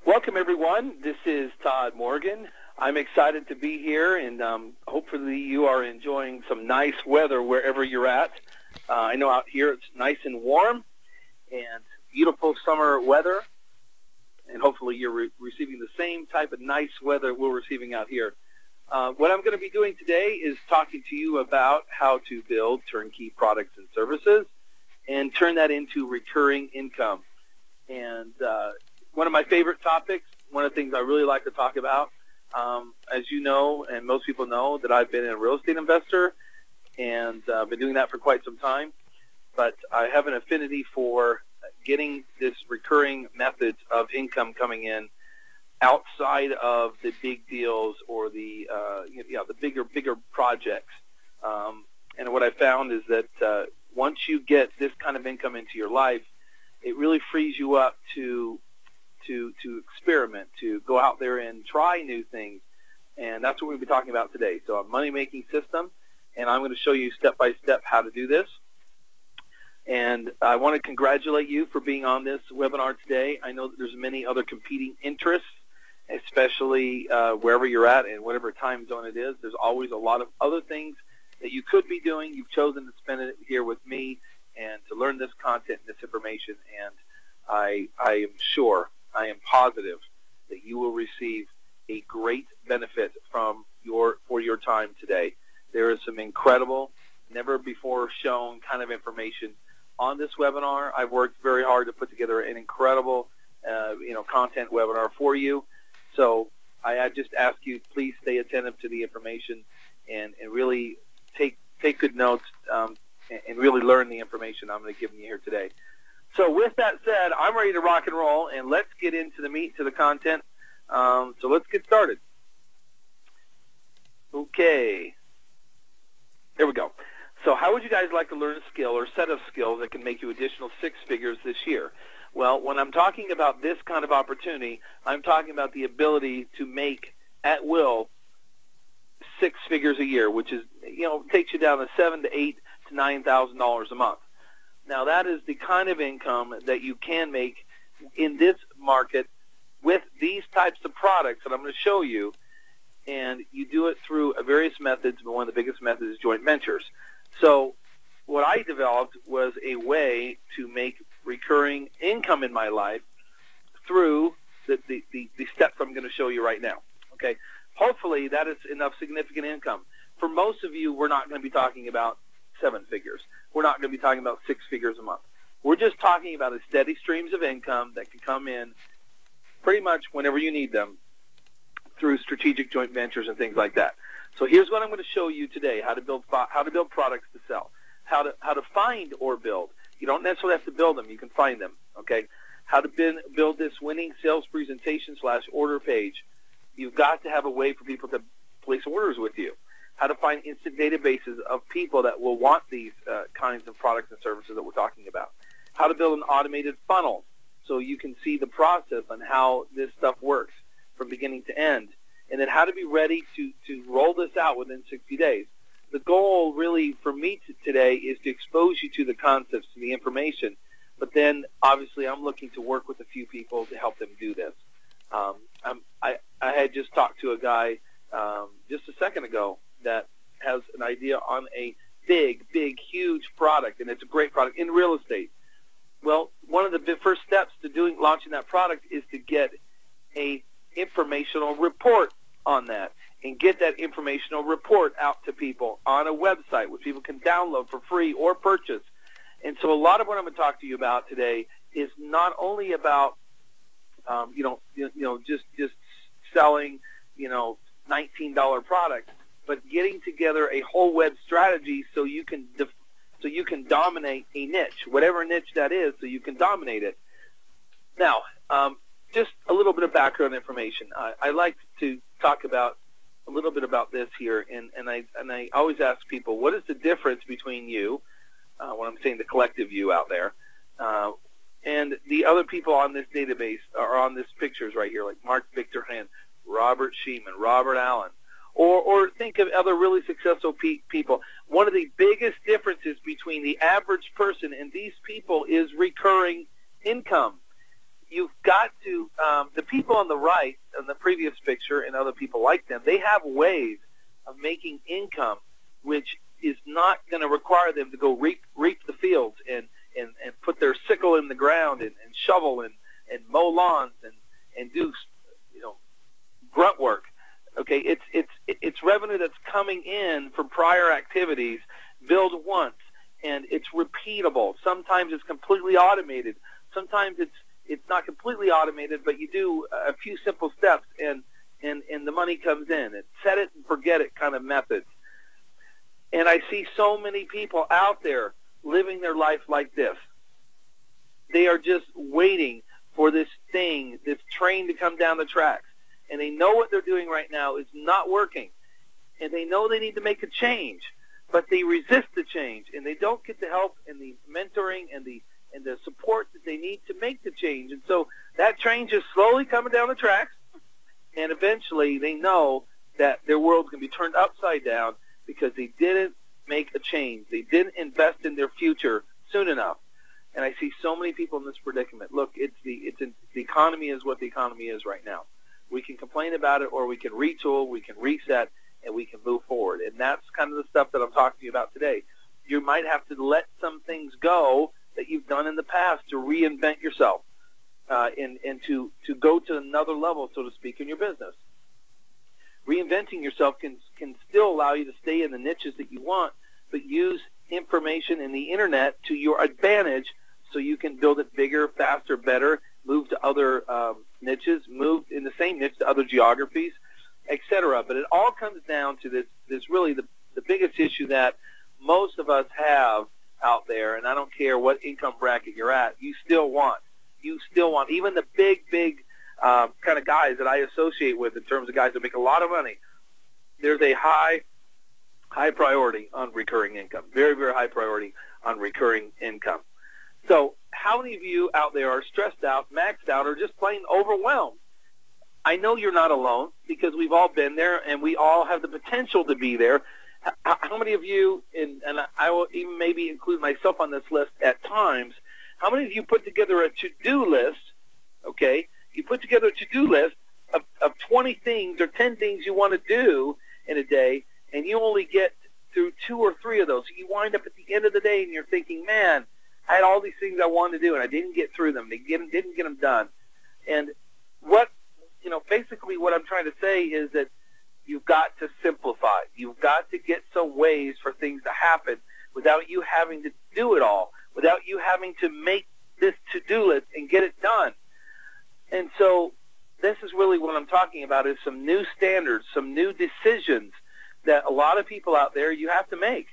Welcome, everyone. This is Todd Morgan. I'm excited to be here, and hopefully you are enjoying some nice weather wherever you're at. I know out here it's nice and warm and beautiful summer weather, and hopefully you're receiving the same type of nice weather we're receiving out here. What I'm going to be doing today is talking to you about how to build turnkey products and services and turn that into recurring income. And one of my favorite topics, one of the things I really like to talk about, as you know, and most people know, that I've been a real estate investor, and I've been doing that for quite some time. But I have an affinity for getting this recurring methods of income coming in outside of the big deals or the bigger projects. And what I found is that once you get this kind of income into your life, it really frees you up to experiment, to go out there and try new things. And that's what we'll be talking about today. So a money-making system, and I'm going to show you step-by-step how to do this. And I want to congratulate you for being on this webinar today. I know that there's many other competing interests, especially wherever you're at and whatever time zone it is. There's always a lot of other things that you could be doing. You've chosen to spend it here with me and to learn this content and this information. And I am sure, I am positive that you will receive a great benefit for your time today. There is some incredible, never before shown kind of information on this webinar. I've worked very hard to put together an incredible content webinar for you. So I just ask you, please stay attentive to the information and really take good notes and really learn the information I'm going to give you here today. So with that said, I'm ready to rock and roll, and let's get into the meat, to the content. So let's get started. Okay. There we go. So how would you guys like to learn a skill or set of skills that can make you additional six figures this year? Well, when I'm talking about this kind of opportunity, I'm talking about the ability to make, at will, 6 figures a year, which is, takes you down to $7,000 to $8,000 to $9,000 a month. Now, that is the kind of income that you can make in this market with these types of products that I'm going to show you, and you do it through various methods, but one of the biggest methods is joint ventures. So what I developed was a way to make recurring income in my life through the steps I'm going to show you right now. Okay, hopefully that is enough significant income. For most of you, we're not going to be talking about 7 figures. We're not going to be talking about 6 figures a month. We're just talking about a steady streams of income that can come in pretty much whenever you need them through strategic joint ventures and things like that. So here's what I'm going to show you today: how to build products to sell, how to find or build. You don't necessarily have to build them; you can find them. Okay, how to build this winning sales presentation / order page. You've got to have a way for people to place orders with you. How to find instant databases of people that will want these kinds of products and services that we're talking about. How to build an automated funnel so you can see the process on how this stuff works from beginning to end. And then how to be ready to roll this out within 60 days. The goal really for me today is to expose you to the concepts, to the information. But then, obviously, I'm looking to work with a few people to help them do this. I had just talked to a guy just a second ago that has an idea on a big, huge product, and it's a great product in real estate. Well, one of the first steps to launching that product is to get a informational report on that and get that informational report out to people on a website which people can download for free or purchase. And so a lot of what I'm going to talk to you about today is not only about just selling $19 products, but getting together a whole web strategy so you can dominate a niche, whatever niche that is, so you can dominate it. Now, just a little bit of background information. I like to talk about a little bit about this here, and I always ask people, what is the difference between you, when I'm saying the collective you out there, and the other people on this database, or on this pictures right here, like Mark Victor Hand, Robert Sheeman, Robert Allen, or think of other really successful people. One of the biggest differences between the average person and these people is recurring income. You've got to, the people on the right, in the previous picture, and other people like them, they have ways of making income which is not going to require them to go reap the fields and put their sickle in the ground and shovel and mow lawns and do, grunt work. Okay, it's revenue that's coming in from prior activities, billed once, and it's repeatable. Sometimes it's completely automated. Sometimes it's not completely automated, but you do a few simple steps and the money comes in. It's set it and forget it kind of methods. And I see so many people out there living their life like this. They are just waiting for this thing, this train to come down the tracks. And they know what they're doing right now is not working. And they know they need to make a change, but they resist the change. And they don't get the help and the mentoring and the support that they need to make the change. And so that train just slowly coming down the tracks. And eventually they know that their world's going to be turned upside down because they didn't make a change. They didn't invest in their future soon enough. And I see so many people in this predicament. Look, the economy is what the economy is right now. We can complain about it, or we can retool, we can reset, and we can move forward. And that's kind of the stuff that I'm talking to you about today. You might have to let some things go that you've done in the past to reinvent yourself and to go to another level, so to speak, in your business. Reinventing yourself can still allow you to stay in the niches that you want, but use information in the Internet to your advantage so you can build it bigger, faster, better, move to other niches, move in the same niche to other geographies, etc. But it all comes down to this really the biggest issue that most of us have out there, and I don't care what income bracket you're at, you still want, even the big kind of guys that I associate with in terms of guys that make a lot of money, there's a high priority on recurring income, very, very high priority on recurring income. So how many of you out there are stressed out, maxed out, or just plain overwhelmed? I know you're not alone because we've all been there and we all have the potential to be there. How many of you, and I will even maybe include myself on this list at times, how many of you put together a to-do list, okay? You put together a to-do list of 20 things or 10 things you want to do in a day, and you only get through 2 or 3 of those. So you wind up at the end of the day and you're thinking, man, I had all these things I wanted to do, and I didn't get through them. Didn't get them done. And basically what I'm trying to say is that you've got to simplify. You've got to get some ways for things to happen without you having to do it all, without you having to make this to-do list and get it done. And so this is really what I'm talking about, is some new standards, some new decisions that a lot of people out there you have to make.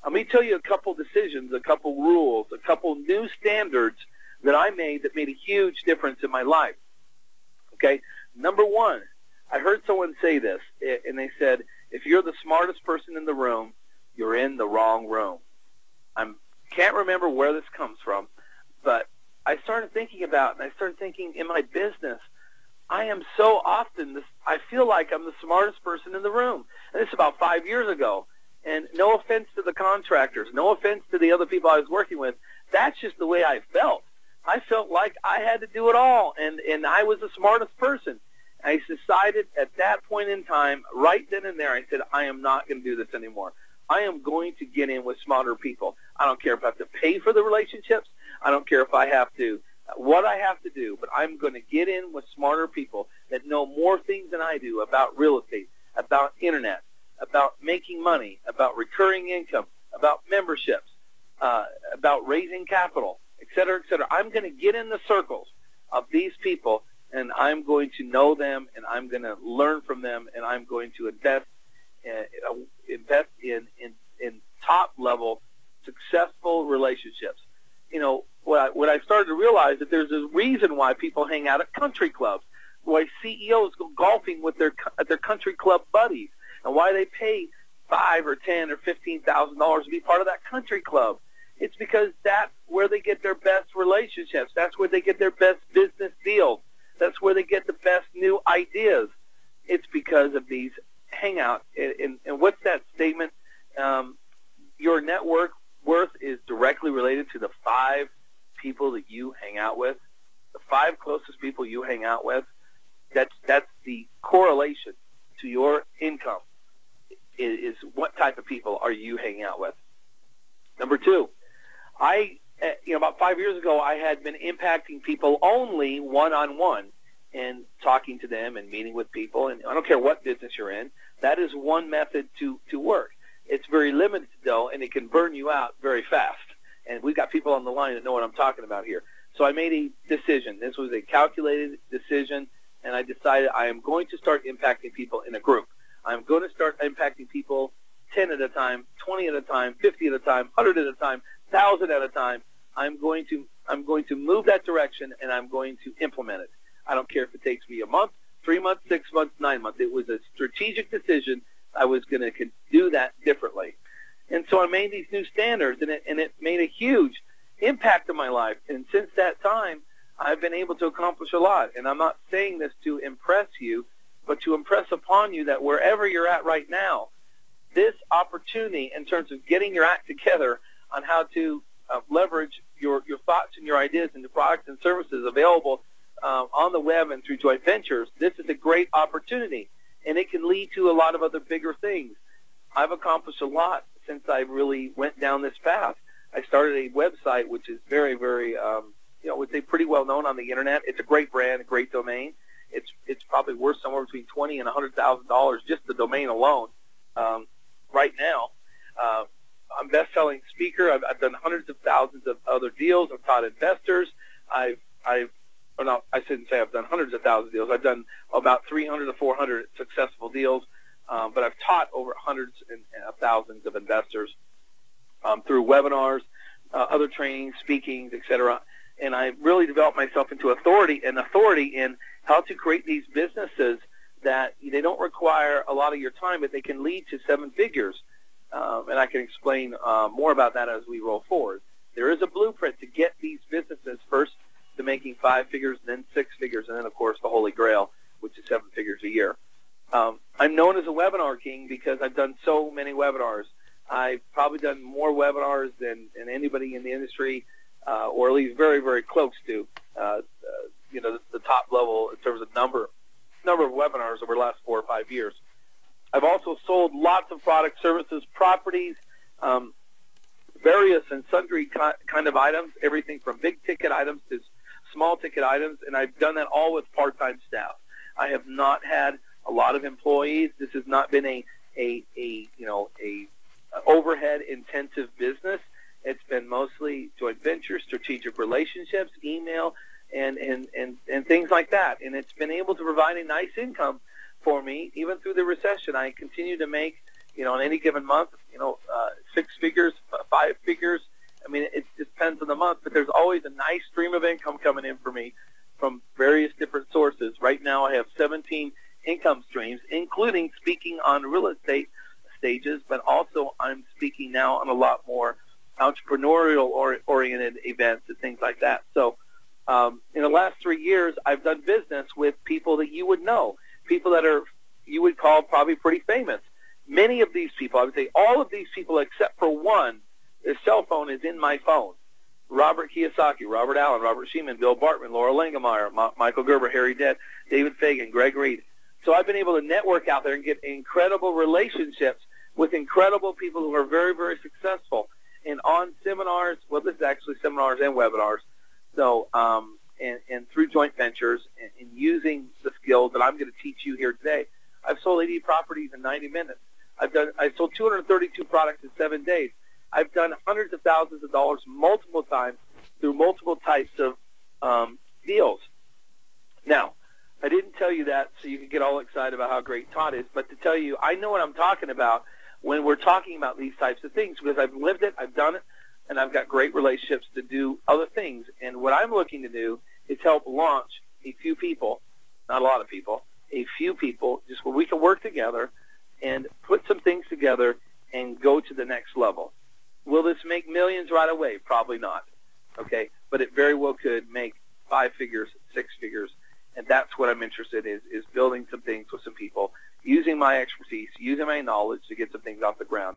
Let me tell you a couple decisions, a couple rules, a couple new standards that I made that made a huge difference in my life. Okay? Number one, I heard someone say this, and they said, if you're the smartest person in the room, you're in the wrong room. I can't remember where this comes from, but I started thinking in my business, I am so often, I feel like I'm the smartest person in the room. And this is about 5 years ago. And no offense to the contractors, no offense to the other people I was working with, that's just the way I felt. I felt like I had to do it all, and I was the smartest person. I decided at that point in time, right then and there, I said, I am not going to do this anymore. I am going to get in with smarter people. I don't care if I have to pay for the relationships. I don't care if I have to, what I have to do, but I'm going to get in with smarter people that know more things than I do about real estate, about internet, about making money, about recurring income, about memberships, about raising capital, et cetera, et cetera. I'm going to get in the circles of these people, and I'm going to know them, and I'm going to learn from them, and I'm going to invest in top-level successful relationships. What I started to realize that there's a reason why people hang out at country clubs, why CEOs go golfing with their country club buddies, and why they pay $5,000 or $10,000 or $15,000 to be part of that country club. It's because that's where they get their best relationships. That's where they get their best business deals. That's where they get the best new ideas. It's because of these hangouts. And what's that statement? Your net worth is directly related to the 5 people that you hang out with, the 5 closest people you hang out with. correlation to your income is what type of people are you hanging out with. Number two, about 5 years ago, I had been impacting people only one-on-one and talking to them and meeting with people. And I don't care what business you're in. That is one method to work. It's very limited, though, and it can burn you out very fast. And we've got people on the line that know what I'm talking about here. So I made a decision. This was a calculated decision, and I decided I am going to start impacting people in a group. I'm going to start impacting people 10 at a time, 20 at a time, 50 at a time, 100 at a time, 1,000 at a time. I'm going to move that direction, and I'm going to implement it. I don't care if it takes me a month, 3 months, 6 months, 9 months. It was a strategic decision. I was going to do that differently. And so I made these new standards, and it made a huge impact on my life. And since that time, I've been able to accomplish a lot. And I'm not saying this to impress you, but to impress upon you that wherever you're at right now, this opportunity in terms of getting your act together on how to leverage your thoughts and your ideas into products and services available on the web and through joint ventures, this is a great opportunity, and it can lead to a lot of other bigger things. I've accomplished a lot since I really went down this path. I started a website which is very, very, I would say pretty well known on the internet. It's a great brand, a great domain. It's probably worth somewhere between $20,000 and $100,000 just the domain alone. Right now, I'm a best-selling speaker. I've done hundreds of thousands of other deals. I've taught investors. I shouldn't say I've done hundreds of thousands of deals. I've done about 300 to 400 successful deals, but I've taught over hundreds of thousands of investors through webinars, other trainings, speakings, etc. And I really developed myself into authority in how to create these businesses that they don't require a lot of your time, but they can lead to 7 figures. And I can explain more about that as we roll forward. There is a blueprint to get these businesses first to making 5 figures, then 6 figures, and then, of course, the Holy Grail, which is 7 figures a year. I'm known as a webinar king because I've done so many webinars. I've probably done more webinars than anybody in the industry, or at least very, very close to, the top level in terms of number of webinars over the last 4 or 5 years. I've also sold lots of products, services, properties, various and sundry kind of items, everything from big-ticket items to small-ticket items, and I've done that all with part-time staff. I have not had a lot of employees. This has not been a overhead-intensive business. It's been mostly joint ventures, strategic relationships, email, and things like that. And it's been able to provide a nice income for me, even through the recession. I continue to make, in any given month, 6 figures, 5 figures. I mean, it depends on the month, but there's always a nice stream of income coming in for me from various different sources. Right now I have 17 income streams, including speaking on real estate stages, but also I'm speaking now on a lot more entrepreneurial-oriented events and things like that. So in the last 3 years, I've done business with people that you would know, people that you would call probably pretty famous. Many of these people, I would say all of these people except for one, their cell phone is in my phone. Robert Kiyosaki, Robert Allen, Robert Sheeman, Bill Bartman, Laura Langemeyer, Michael Gerber, Harry Dent, David Fagan, Greg Reed. So I've been able to network out there and get incredible relationships with incredible people who are very, very successful. And on seminars, well, this is actually seminars and webinars, so and through joint ventures and using the skills that I'm going to teach you here today, I've sold 80 properties in 90 minutes. I sold 232 products in 7 days. I've done hundreds of thousands of dollars multiple times through multiple types of deals. Now, I didn't tell you that so you could get all excited about how great Todd is, but to tell you I know what I'm talking about when we're talking about these types of things because I've lived it, I've done it, and I've got great relationships to do other things. And what I'm looking to do is help launch a few people, not a lot of people, a few people, just where we can work together and put some things together and go to the next level. Will this make millions right away? Probably not, okay? But it very well could make 5 figures, 6 figures, and that's what I'm interested in, is building some things with some people, using my expertise, using my knowledge to get some things off the ground.